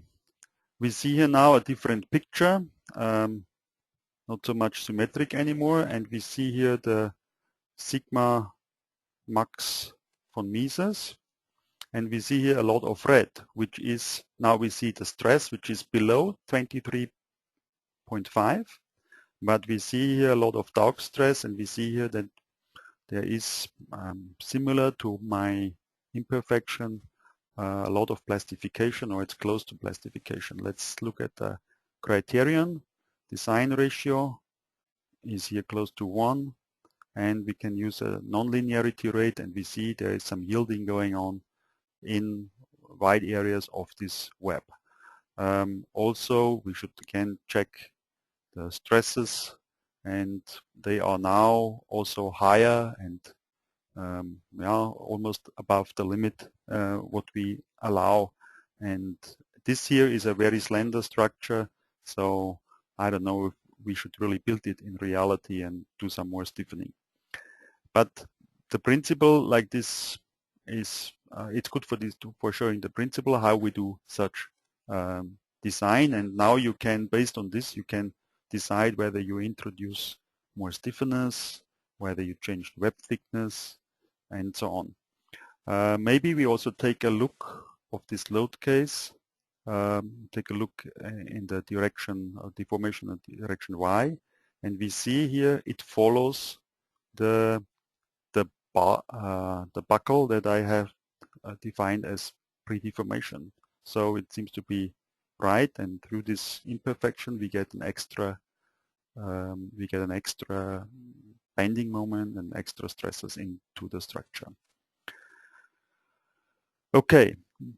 we see here now a different picture, not so much symmetric anymore, and we see here the sigma max von Mises, and we see here a lot of red, which is, now we see the stress, which is below 23.5, but we see here a lot of dark stress, and we see here that there is, similar to my imperfection, a lot of plastification, or it's close to plastification. Let's look at the criterion. Design ratio is here close to 1, and we can use a nonlinearity rate, and we see there is some yielding going on in wide areas of this web. Also, we should again check the stresses, and they are now also higher and almost above the limit what we allow. And this here is a very slender structure, so I don't know if we should really build it in reality and do some more stiffening. But the principle like this is, it's good for this for showing the principle how we do such design, and now you can, based on this, you can decide whether you introduce more stiffeners, whether you change the web thickness, and so on. Maybe we also take a look of this load case, take a look in the direction of deformation of direction Y, and we see here it follows the buckle that I have defined as pre-deformation. So it seems to be right, and through this imperfection we get an extra bending moment and extra stresses into the structure. Okay,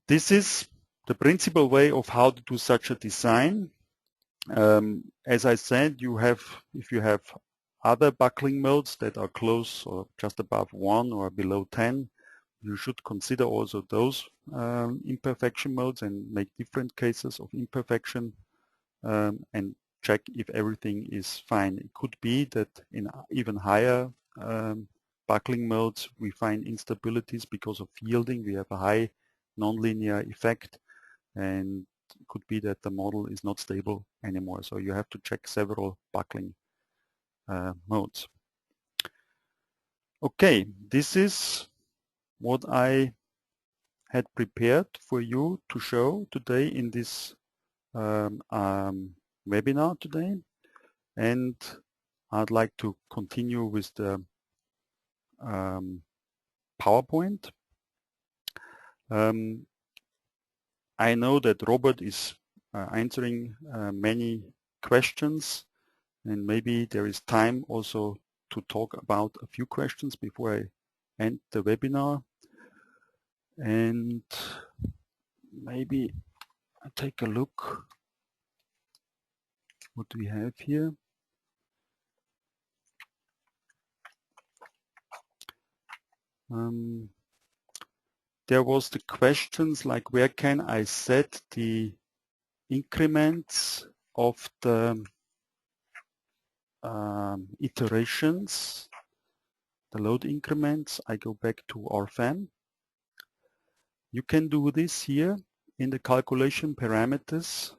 this is the principal way of how to do such a design. As I said, if you have other buckling modes that are close or just above 1 or below 10, you should consider also those imperfection modes and make different cases of imperfection and check if everything is fine. It could be that in even higher buckling modes we find instabilities because of yielding. We have a high nonlinear effect, and it could be that the model is not stable anymore. So you have to check several buckling modes. Okay, this is what I had prepared for you to show today in this webinar today, and I'd like to continue with the PowerPoint. I know that Robert is answering many questions, and maybe there is time also to talk about a few questions before I end the webinar. And maybe I take a look what we have here. There was the questions like, where can I set the increments of the iterations, the load increments. I go back to RFEM. You can do this here in the calculation parameters,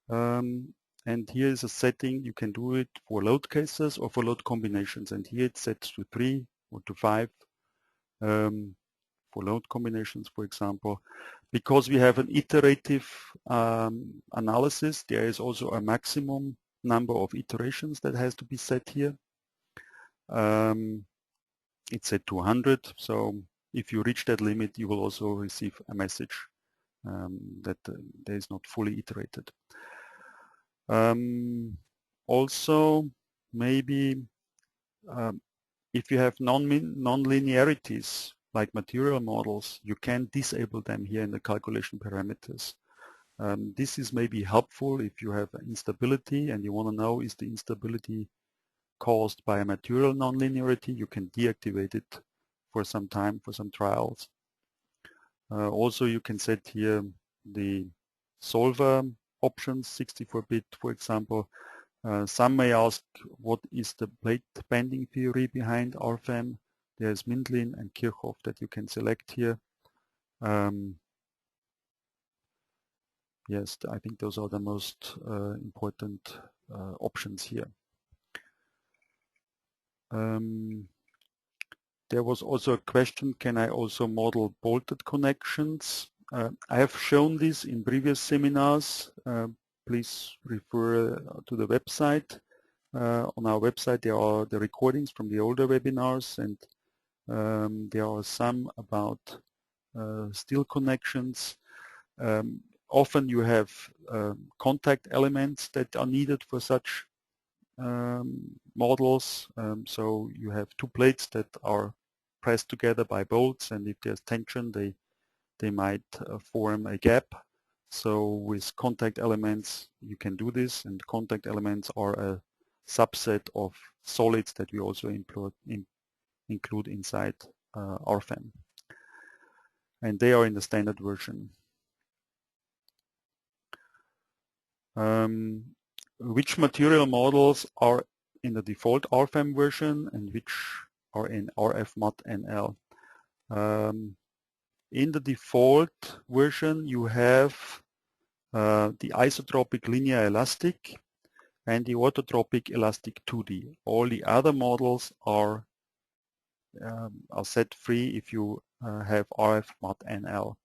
and here is a setting. You can do it for load cases or for load combinations, and here it's set to 3 or to 5 for load combinations, for example. Because we have an iterative analysis, there is also a maximum number of iterations that has to be set here. It's set to 100, so if you reach that limit, you will also receive a message that there is not fully iterated. Also, maybe if you have non-linearities like material models, you can disable them here in the calculation parameters. This is maybe helpful if you have instability and you want to know, is the instability caused by a material nonlinearity? You can deactivate it for some time, for some trials. Also, you can set here the solver options, 64-bit, for example. Some may ask, what is the plate bending theory behind RFEM? There's Mindlin and Kirchhoff that you can select here. Yes, I think those are the most important options here. There was also a question, can I also model bolted connections? I have shown this in previous seminars. Please refer to the website. On our website there are the recordings from the older webinars, and there are some about steel connections. Often you have contact elements that are needed for such models. So you have two plates that are pressed together by bolts, and if there's tension they might form a gap. So with contact elements you can do this, and contact elements are a subset of solids that we also include inside RFEM, and they are in the standard version. Which material models are in the default RFEM version and which are in RFMAT-NL? In the default version you have the isotropic linear elastic and the orthotropic elastic 2D. All the other models are set free if you have RFMAT-NL.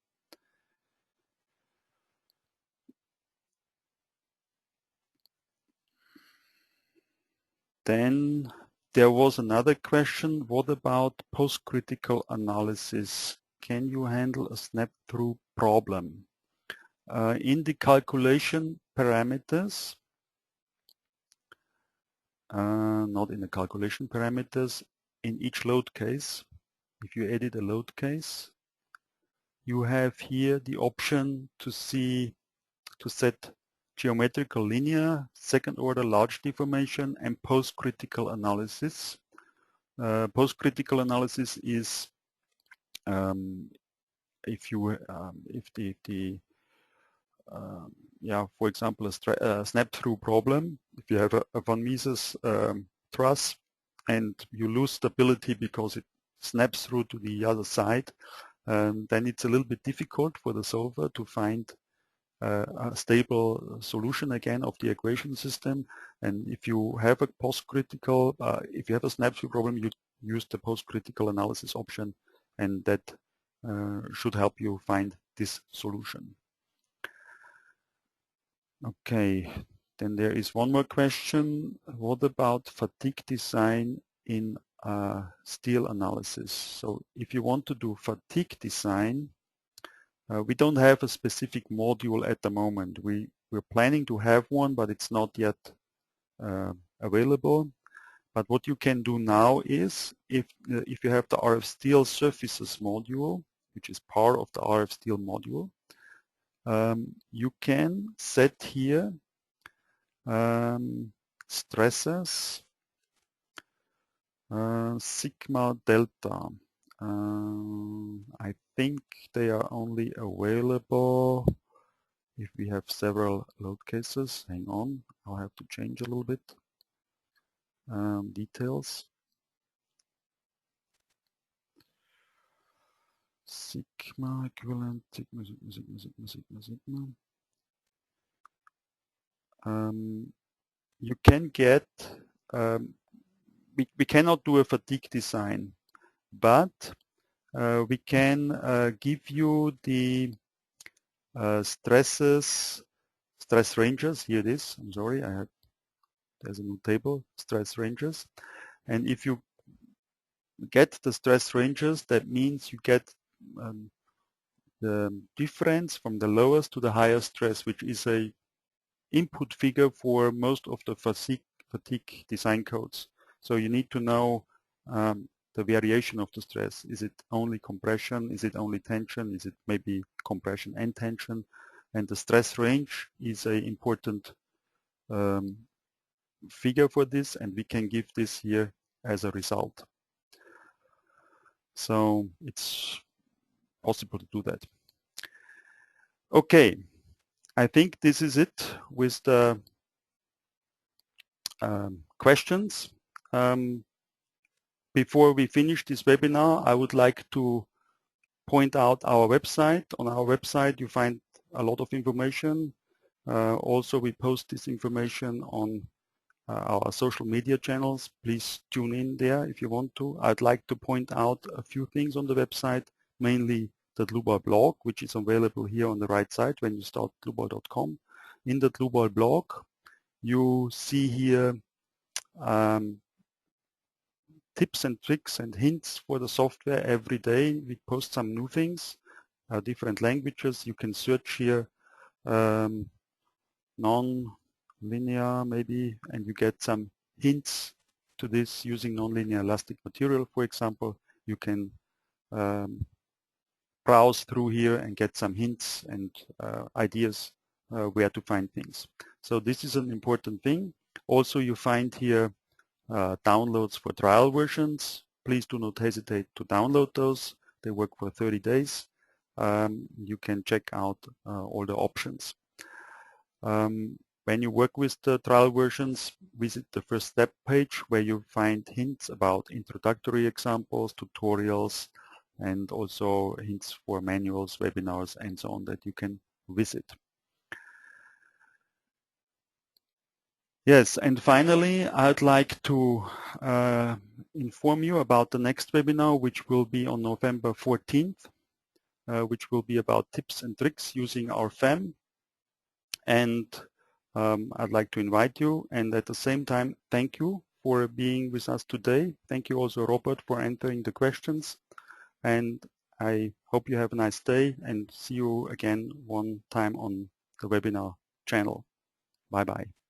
Then there was another question, what about post-critical analysis? Can you handle a snap-through problem? In the calculation parameters, not in the calculation parameters, in each load case, if you edit a load case, you have here the option to set geometrical linear, second order large deformation, and post-critical analysis. Post-critical analysis is if for example, a snap-through problem. If you have a von Mises truss and you lose stability because it snaps through to the other side, then it's a little bit difficult for the solver to find a stable solution again of the equation system. And if you have a post-critical, if you have a snap-through problem, you use the post-critical analysis option, and that should help you find this solution. Okay, then there is one more question. What about fatigue design in steel analysis? So if you want to do fatigue design, we don't have a specific module at the moment. We're planning to have one, but it's not yet available. But what you can do now is, if you have the RF steel surfaces module, which is part of the RF steel module, you can set here stresses sigma delta. I think they are only available if we have several load cases. Hang on, I'll have to change a little bit. Details. Sigma equivalent, sigma. You can get, we cannot do a fatigue design, but we can give you the stress ranges. Here it is. I'm sorry, there's a new table, stress ranges. And if you get the stress ranges, that means you get the difference from the lowest to the highest stress, which is a input figure for most of the fatigue design codes. So you need to know the variation of the stress. Is it only compression? Is it only tension? Is it maybe compression and tension? And the stress range is an important figure for this, and we can give this here as a result. So it's possible to do that. Okay, I think this is it with the questions. Before we finish this webinar, I would like to point out our website. On our website you find a lot of information. Also we post this information on our social media channels. Please tune in there if you want to. I'd like to point out a few things on the website, mainly the Dlubal blog, which is available here on the right side when you start dlubal.com. In the Dlubal blog you see here tips and tricks and hints for the software. Every day we post some new things, different languages. You can search here non-linear maybe, and you get some hints to this using non-linear elastic material, for example. You can browse through here and get some hints and ideas where to find things. So this is an important thing. Also you find here downloads for trial versions. Please do not hesitate to download those. They work for 30 days. You can check out all the options. When you work with the trial versions, visit the first step page where you find hints about introductory examples, tutorials, and also hints for manuals, webinars, and so on that you can visit. Yes, and finally, I'd like to inform you about the next webinar, which will be on November 14th, which will be about tips and tricks using RFEM. And I'd like to invite you, and at the same time, thank you for being with us today. Thank you also, Robert, for answering the questions. And I hope you have a nice day, and see you again one time on the webinar channel. Bye-bye.